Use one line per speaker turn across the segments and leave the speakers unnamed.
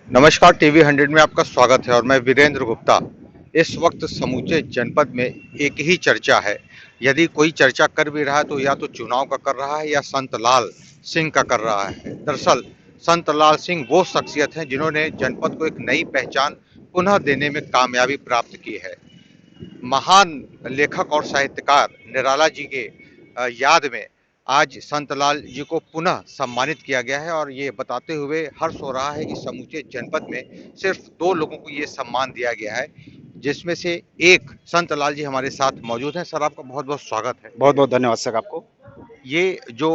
नमस्कार, टीवी 100 में आपका स्वागत है और मैं वीरेंद्र गुप्ता। इस वक्त समूचे जनपद में एक ही चर्चा है। यदि कोई चर्चा कर भी रहा है तो या तो चुनाव का कर रहा है या संत लाल सिंह का कर रहा है। दरअसल संत लाल सिंह वो शख्सियत हैं जिन्होंने जनपद को एक नई पहचान पुनः देने में कामयाबी प्राप्त की है। महान लेखक और साहित्यकार निराला जी के याद में आज संतलाल जी को पुनः सम्मानित किया गया है और ये बताते हुए हर्ष हो रहा है कि समूचे जनपद में सिर्फ 2 लोगों को ये सम्मान दिया गया है, जिसमें से एक संतलाल जी हमारे साथ मौजूद हैं। सर, आपका बहुत-बहुत स्वागत है।
बहुत बहुत धन्यवाद सर आपको।
ये जो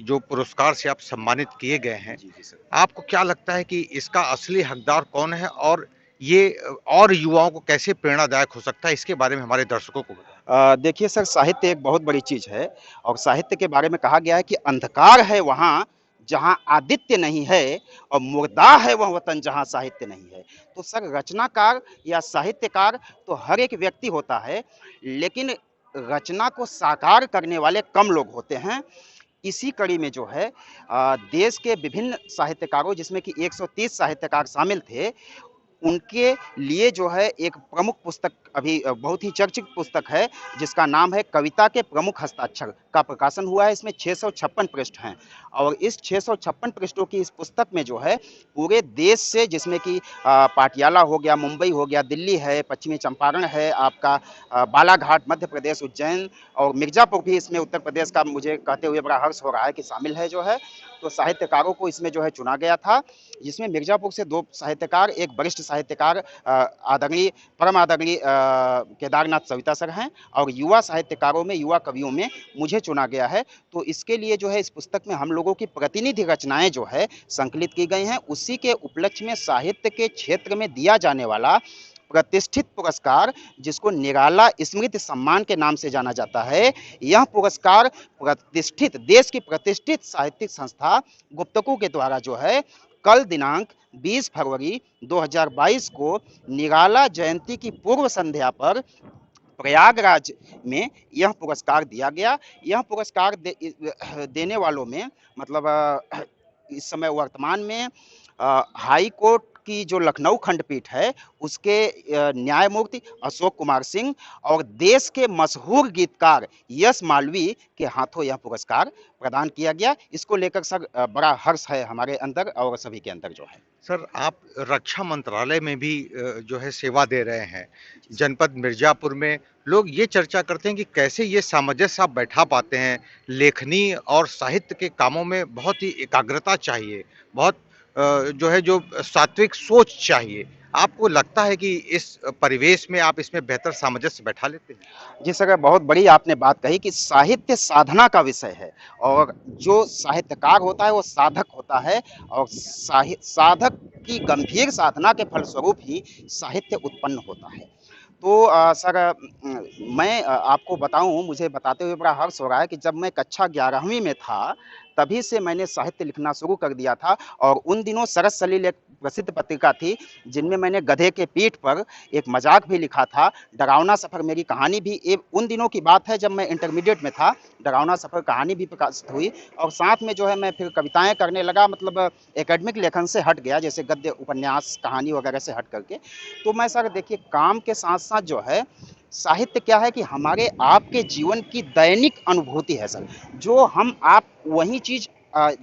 जो पुरस्कार से आप सम्मानित किए गए हैं,
जी जी सर।
आपको क्या लगता है कि इसका असली हकदार कौन है और ये और युवाओं को कैसे प्रेरणादायक हो सकता है, इसके बारे में हमारे दर्शकों को बताएं।
देखिए सर, साहित्य एक बहुत बड़ी चीज़ है और साहित्य के बारे में कहा गया है कि अंधकार है वहाँ जहाँ आदित्य नहीं है और मुर्दा है वह वतन जहाँ साहित्य नहीं है। तो सर, रचनाकार या साहित्यकार तो हर एक व्यक्ति होता है, लेकिन रचना को साकार करने वाले कम लोग होते हैं। इसी कड़ी में जो है देश के विभिन्न साहित्यकारों, जिसमें कि 130 साहित्यकार शामिल थे, उनके लिए जो है एक प्रमुख पुस्तक अभी बहुत ही चर्चित पुस्तक है, जिसका नाम है कविता के प्रमुख हस्ताक्षर, का प्रकाशन हुआ है। इसमें 656 पृष्ठ हैं और इस 656 पृष्ठों की इस पुस्तक में जो है पूरे देश से, जिसमें कि पाटियाला हो गया, मुंबई हो गया, दिल्ली है, पश्चिमी चंपारण है, आपका बालाघाट मध्य प्रदेश, उज्जैन और मिर्जापुर भी इसमें उत्तर प्रदेश का, मुझे कहते हुए बड़ा हर्ष हो रहा है कि शामिल है जो है। तो साहित्यकारों को इसमें जो है चुना गया था, जिसमें मिर्जापुर से 2 साहित्यकार, एक वरिष्ठ साहित्यकार आदरणीय परम आदरणीय केदारनाथ सविता सर हैं और युवा साहित्यकारों में, युवा कवियों में मुझे चुना गया है। तो इसके लिए जो है इस पुस्तक में हम लोगों की प्रतिनिधि रचनाएं जो है संकलित की गई हैं। उसी के उपलक्ष्य में साहित्य के क्षेत्र में दिया जाने वाला प्रतिष्ठित पुरस्कार, जिसको निराला स्मृति सम्मान के नाम से जाना जाता है, यह पुरस्कार प्रतिष्ठित, देश की प्रतिष्ठित साहित्यिक संस्था गुप्तकों के द्वारा जो है कल दिनांक 20 फरवरी 2022 को निराला जयंती की पूर्व संध्या पर प्रयागराज में यह पुरस्कार दिया गया। यह पुरस्कार देने वालों में, मतलब इस समय वर्तमान में हाई कोर्ट की जो लखनऊ खंडपीठ है, उसके न्यायमूर्ति अशोक कुमार सिंह और देश के मशहूर गीतकार यश मालवीय के हाथों यह पुरस्कार प्रदान किया गया। इसको लेकर सर बड़ा हर्ष है हमारे अंदर और सभी के अंदर जो है।
सर, आप रक्षा मंत्रालय में भी जो है सेवा दे रहे हैं।
जी सर।
जनपद मिर्जापुर में लोग ये चर्चा करते हैं कि कैसे ये सामंजस्य आप बैठा पाते हैं। लेखनी और साहित्य के कामों में बहुत ही एकाग्रता चाहिए, बहुत जो है जो सात्विक सोच चाहिए। आपको लगता है कि इस परिवेश में आप इसमें बेहतर सामंजस्य बैठा लेते हैं?
जी सर, बहुत बड़ी आपने बात कही कि साहित्य साधना का विषय है और जो साहित्यकार होता है वो साधक होता है और साधक की गंभीर साधना के फलस्वरूप ही साहित्य उत्पन्न होता है। तो सर, मैं आपको बताऊं, मुझे बताते हुए बड़ा हर्ष हो रहा है कि जब मैं कक्षा 11वीं में था, तभी से मैंने साहित्य लिखना शुरू कर दिया था और उन दिनों सरस सलील एक प्रसिद्ध पत्रिका थी, जिनमें मैंने गधे के पीठ पर एक मजाक भी लिखा था। डरावना सफ़र मेरी कहानी भी, उन दिनों की बात है जब मैं इंटरमीडिएट में था। डरावना सफ़र कहानी भी प्रकाशित हुई और साथ में जो है मैं फिर कविताएं करने लगा, मतलब एकेडमिक लेखन से हट गया, जैसे गद्य उपन्यास कहानी वगैरह से हट करके। तो मैं सर देखिए, काम के साथ साथ जो है साहित्य क्या है कि हमारे आपके जीवन की दैनिक अनुभूति है सर, जो हम आप वही चीज़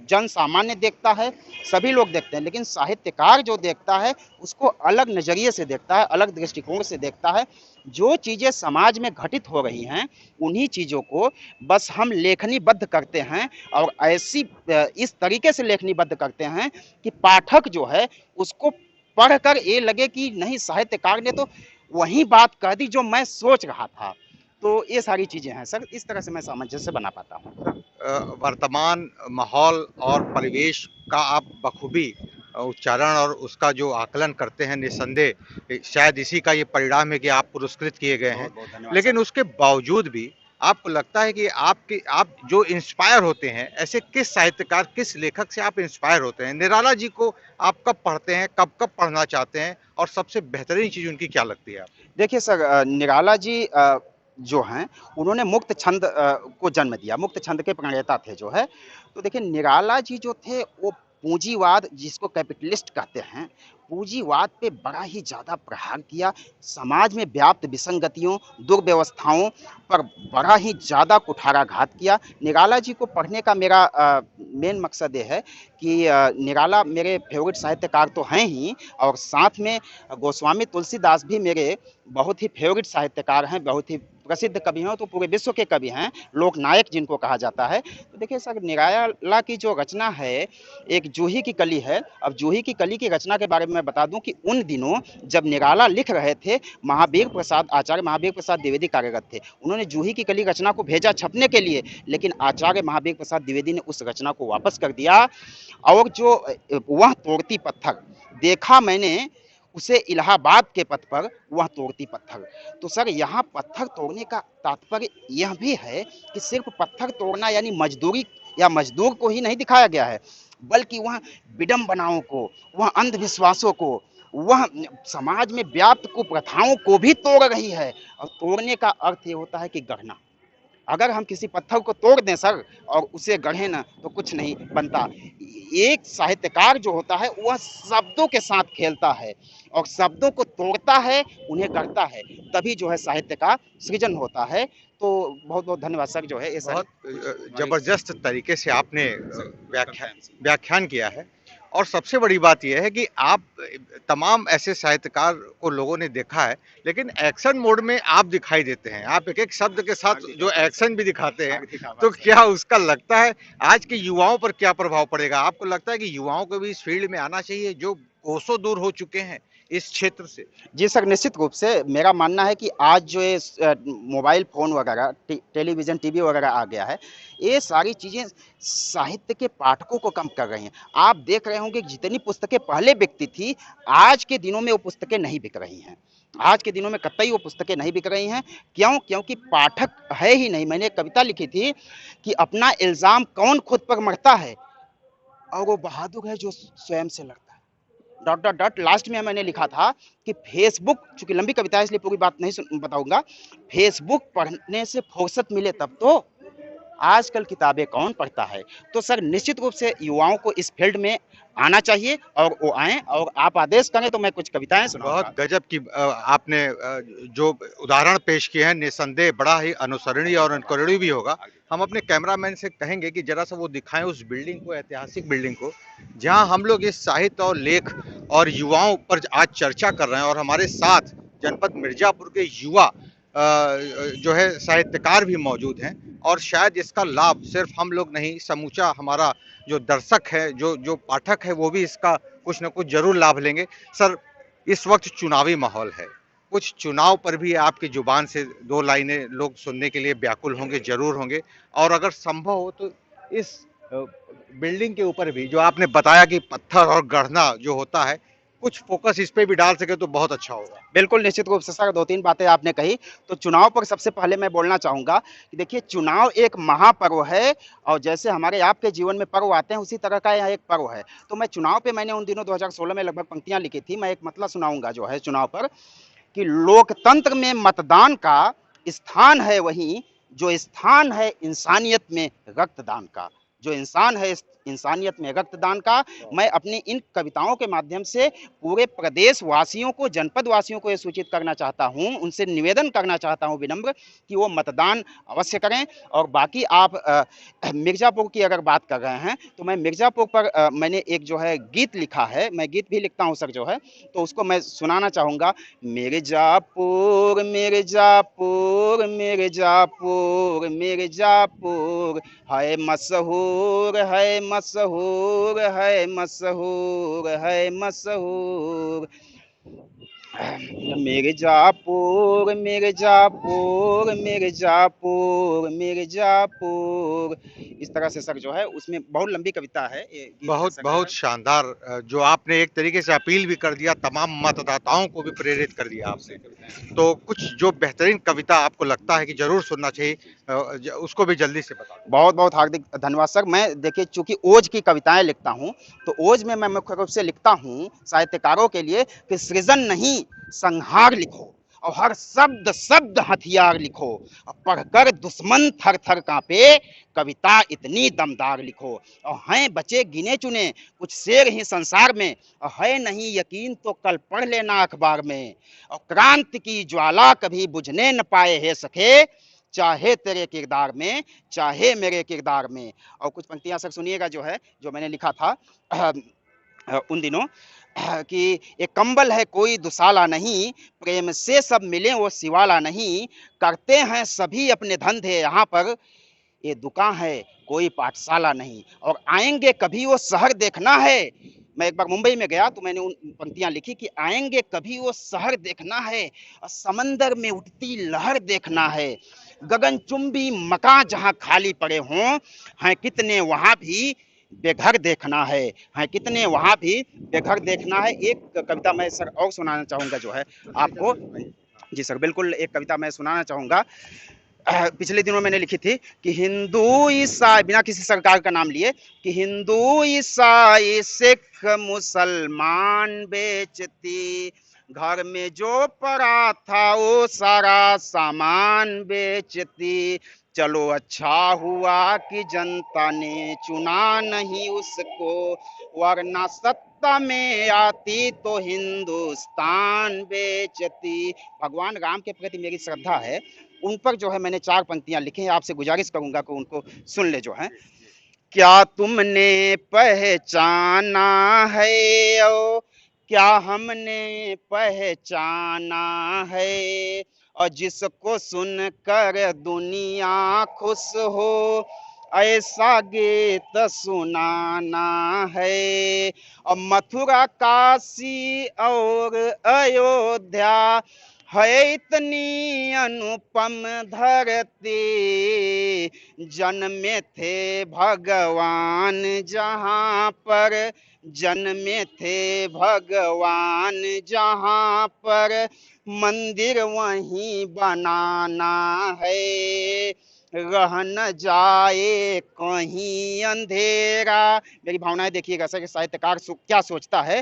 जन सामान्य देखता है, सभी लोग देखते हैं, लेकिन साहित्यकार जो देखता है उसको अलग नज़रिए से देखता है, अलग दृष्टिकोण से देखता है। जो चीज़ें समाज में घटित हो रही हैं, उन्हीं चीज़ों को बस हम लेखनीबद्ध करते हैं और ऐसी इस तरीके से लेखनीबद्ध करते हैं कि पाठक जो है उसको पढ़कर ये लगे कि नहीं, साहित्यकार ने तो वही बात कह दी जो मैं सोच रहा था। तो ये सारी चीज़ें हैं सर, इस तरह से मैं सामंजस्य बना पाता हूँ।
वर्तमान माहौल और परिवेश का आप बखूबी उच्चारण और उसका जो आकलन करते हैं, निस्संदेह शायद इसी का ये परिणाम है कि आप पुरस्कृत किए गए हैं।
बहुत बहुत धन्यवाद
लेकिन
सर।
उसके बावजूद भी आपको लगता है कि आप जो इंस्पायर होते हैं, ऐसे किस साहित्यकार, किस लेखक से आप इंस्पायर होते हैं? निराला जी को आप कब पढ़ते हैं, कब-कब पढ़ना चाहते हैं और सबसे बेहतरीन चीज़ उनकी क्या लगती है आपको?
देखिए सर, निराला जी जो हैं, उन्होंने मुक्त छंद को जन्म दिया, मुक्त छंद के प्रणेता थे जो है। तो देखिए, निराला जी जो थे वो पूंजीवाद, जिसको कैपिटलिस्ट कहते हैं, पूंजीवाद पे बड़ा ही ज़्यादा प्रहार किया, समाज में व्याप्त विसंगतियों, दुर्व्यवस्थाओं पर बड़ा ही ज़्यादा कुठाराघात किया। निराला जी को पढ़ने का मेरा मेन मकसद ये है कि निराला मेरे फेवरेट साहित्यकार तो हैं ही, और साथ में गोस्वामी तुलसीदास भी मेरे बहुत ही फेवरेट साहित्यकार हैं, बहुत ही प्रसिद्ध कवि हैं, तो पूरे विश्व के कवि हैं, लोकनायक जिनको कहा जाता है। तो देखिए सर, निराला की जो रचना है एक जूही की कली है। अब जूही की कली की रचना के बारे में मैं बता दूं कि उन दिनों जब निराला लिख रहे थे, महावीर प्रसाद, आचार्य महावीर प्रसाद द्विवेदी कार्यरत थे। उन्होंने जूही की कली रचना को भेजा छपने के लिए, लेकिन आचार्य महावीर प्रसाद द्विवेदी ने उस रचना को वापस कर दिया। और जो वह तोड़ती पत्थर देखा मैंने उसे इलाहाबाद के पथ पर, वह तोड़ती पत्थर। तो सर, यहाँ पत्थर तोड़ने का तात्पर्य यह भी है कि सिर्फ पत्थर तोड़ना यानी मजदूरी या मजदूर को ही नहीं दिखाया गया है, बल्कि वह विडंबनाओं को, वह अंधविश्वासों को, वह समाज में व्याप्त कुप्रथाओं को भी तोड़ रही है। और तोड़ने का अर्थ ये होता है कि गढ़ना। अगर हम किसी पत्थर को तोड़ दें सर और उसे गढ़े ना, तो कुछ नहीं बनता। एक साहित्यकार जो होता है वह शब्दों के साथ खेलता है और शब्दों को तोड़ता है, उन्हें गढ़ता है, तभी जो है साहित्य का सृजन होता है। तो बहुत बहुत धन्यवाद सर, जो है ये
बहुत जबरदस्त तरीके से आपने व्याख्यान किया है। और सबसे बड़ी बात यह है कि आप तमाम ऐसे साहित्यकार को लोगों ने देखा है, लेकिन एक्शन मोड में आप दिखाई देते हैं। आप एक एक शब्द के साथ जो एक्शन भी दिखाते हैं, तो क्या उसका लगता है आज के युवाओं पर क्या प्रभाव पड़ेगा? आपको लगता है कि युवाओं को भी इस फील्ड में आना चाहिए जो कोसों दूर हो चुके हैं इस क्षेत्र से?
जी सर, निश्चित रूप से मेरा मानना है कि आज जो ये मोबाइल फ़ोन वगैरह, टेलीविज़न, टीवी वगैरह आ गया है, ये सारी चीज़ें साहित्य के पाठकों को कम कर रही हैं। आप देख रहे होंगे कि जितनी पुस्तकें पहले बिकती थी, आज के दिनों में वो पुस्तकें नहीं बिक रही हैं। आज के दिनों में कतई वो पुस्तकें नहीं बिक रही हैं। क्यों? क्योंकि पाठक है ही नहीं। मैंने एक कविता लिखी थी कि अपना इल्ज़ाम कौन खुद पर मढ़ता है, और वो बहादुर है जो स्वयं से लड़ता है। डॉट डॉट डॉट लास्ट में मैंने लिखा था कि फेसबुक, चूंकि लंबी कविता है इसलिए पूरी बात नहीं बताऊंगा, फेसबुक पढ़ने से फुर्सत मिले तब तो, आजकल किताबें कौन पढ़ता है। तो सर, निश्चित रूप से युवाओं को इस फील्ड में आना चाहिए और वो आएं, और आप आदेश करें तो मैं कुछ कविताएं सुनाऊंगा।
बहुत गजब की आपने जो उदाहरण पेश किए हैं, निसंदेह बड़ा ही अनुसरणीय और अनुकरणीय भी होगा। हम अपने कैमरामैन से कहेंगे कि जरा सा वो दिखाएं उस बिल्डिंग को, ऐतिहासिक बिल्डिंग को, जहां हम लोग इस साहित्य और लेख और युवाओं पर आज चर्चा कर रहे हैं। और हमारे साथ जनपद मिर्जापुर के युवा जो है साहित्यकार भी मौजूद हैं। और शायद इसका लाभ सिर्फ हम लोग नहीं, समूचा हमारा जो दर्शक है, जो जो पाठक है, वो भी इसका कुछ न कुछ जरूर लाभ लेंगे। सर, इस वक्त चुनावी माहौल है, कुछ चुनाव पर भी आपकी जुबान से दो लाइनें लोग सुनने के लिए व्याकुल होंगे, जरूर होंगे। और अगर संभव हो तो इस बिल्डिंग के ऊपर भी जो आपने बताया कि पत्थर और गढ़ना जो होता है, कुछ फोकस इस पे भी डाल सके तो बहुत अच्छा होगा।
बिल्कुल, निश्चित रूप से सर, 2-3 बातें आपने कही। तो चुनाव पर सबसे पहले मैं बोलना चाहूँगा कि देखिए, चुनाव एक महापर्व है, और जैसे हमारे आपके जीवन में पर्व आते हैं, उसी तरह का यह एक पर्व है। तो मैं चुनाव पे, मैंने उन दिनों 2016 में लगभग पंक्तियाँ लिखी थी। मैं एक मतलब सुनाऊँगा जो है चुनाव पर, कि लोकतंत्र में मतदान का स्थान है वहीं, जो स्थान है इंसानियत में रक्तदान का। जो इंसान है इंसानियत में रक्तदान का। मैं अपनी इन कविताओं के माध्यम से पूरे प्रदेश वासियों को, जनपद वासियों को ये सूचित करना चाहता हूँ, उनसे निवेदन करना चाहता हूँ विनम्र, कि वो मतदान अवश्य करें। और बाकी आप मिर्ज़ापुर की अगर बात कर रहे हैं, तो मैं मिर्ज़ापुर पर मैंने एक जो है गीत लिखा है, मैं गीत भी लिखता हूँ सर जो है, तो उसको मैं सुनाना चाहूँगा। मिर्ज़ापुर मिर्ज़ापुर मिर्ज़ापुर मिर्ज़ापुर है मशहूर है मशहूर है मशहूर है मशहूर। मिर्ज़ापुर मिर्ज़ापुर मिर्ज़ापुर मिर्ज़ापुर। इस तरह से सर जो है, उसमें बहुत लंबी कविता है ये गीत।
बहुत बहुत शानदार, जो आपने एक तरीके से अपील भी कर दिया, तमाम मतदाताओं को भी प्रेरित कर दिया आपसे। तो कुछ जो बेहतरीन कविता आपको लगता है कि जरूर सुनना चाहिए, उसको भी जल्दी से बता।
बहुत बहुत हार्दिक धन्यवाद सर। मैं देखिए, चूंकि ओज की कविताएं लिखता हूं, तो ओज में मैं मुख्य रूप से लिखता हूं साहित्यकारों के लिए कि सृजन नहीं संहार लिखो। और हर शब्द शब्द हथियार लिखो, और पढ़कर दुश्मन थर थर कांपे, कविता इतनी दमदार लिखो। और हैं बचे गिने चुने कुछ शेर ही संसार में, और है नहीं यकीन तो कल पढ़ लेना अखबार में। और क्रांति की ज्वाला कभी बुझने न पाए है सखे, चाहे तेरे किरदार में चाहे मेरे किरदार में। और कुछ पंक्तियां सर सुनिएगा जो है, जो मैंने लिखा था उन दिनों, कि एक कंबल है कोई दुसाला नहीं, प्रेम से सब मिले वो सिवाला नहीं, करते हैं सभी अपने धंधे यहाँ पर, ये दुकान है कोई पाठशाला नहीं। और आएंगे कभी वो शहर देखना है, मैं एक बार मुंबई में गया तो मैंने उन पंक्तियां लिखी कि आएंगे कभी वो शहर देखना है, और समंदर में उठती लहर देखना है, गगनचुंबी मकान जहां खाली पड़े हों, हैं कितने वहां भी बेघर देखना है कितने वहां भी बेघर देखना है। एक कविता मैं सर और सुनाना चाहूंगा जो है आपको। जी सर, बिल्कुल एक कविता मैं सुनाना चाहूंगा। पिछले दिनों मैंने लिखी थी कि हिंदू ईसाई, बिना किसी सरकार का नाम लिए, कि हिंदू ईसाई सिख मुसलमान बेचती, घर में जो पड़ा था वो सारा सामान बेचती, चलो अच्छा हुआ कि जनता ने चुना नहीं उसको, वरना सत्ता में आती तो हिंदुस्तान बेचती। भगवान राम के प्रति मेरी श्रद्धा है, उन पर जो है मैंने 4 पंक्तियां लिखी हैं, आपसे गुजारिश करूंगा कि उनको सुन ले जो है। क्या तुमने पहचाना है ओ, क्या हमने पहचाना है, और जिसको सुनकर दुनिया खुश हो, ऐसा गीत सुनाना है। और मथुरा काशी और अयोध्या है इतनी अनुपम धरती, जन्मे थे भगवान जहाँ पर, जन्मे थे भगवान जहाँ पर, मंदिर वहीं बनाना है, रह न जाए कहीं अंधेरा। मेरी भावनाएं देखिएगा सर, साहित्यकार क्या सोचता है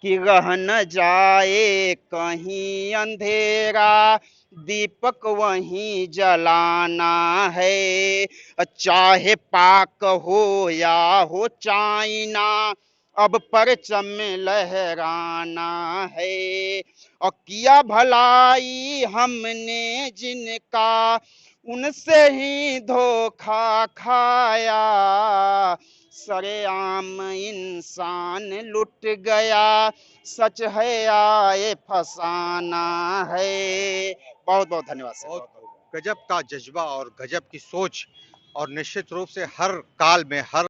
कि रह न जाए कहीं अंधेरा, दीपक वहीं जलाना है, चाहे पाक हो या हो चाइना, अब परचम लहराना है। और किया भलाई हमने जिनका, उनसे ही धोखा खाया, सरेआम इंसान लुट गया, सच है आए फसाना है। बहुत बहुत धन्यवाद सर।
बहुत गजब का जज्बा और गजब की सोच, और निश्चित रूप से हर काल में हर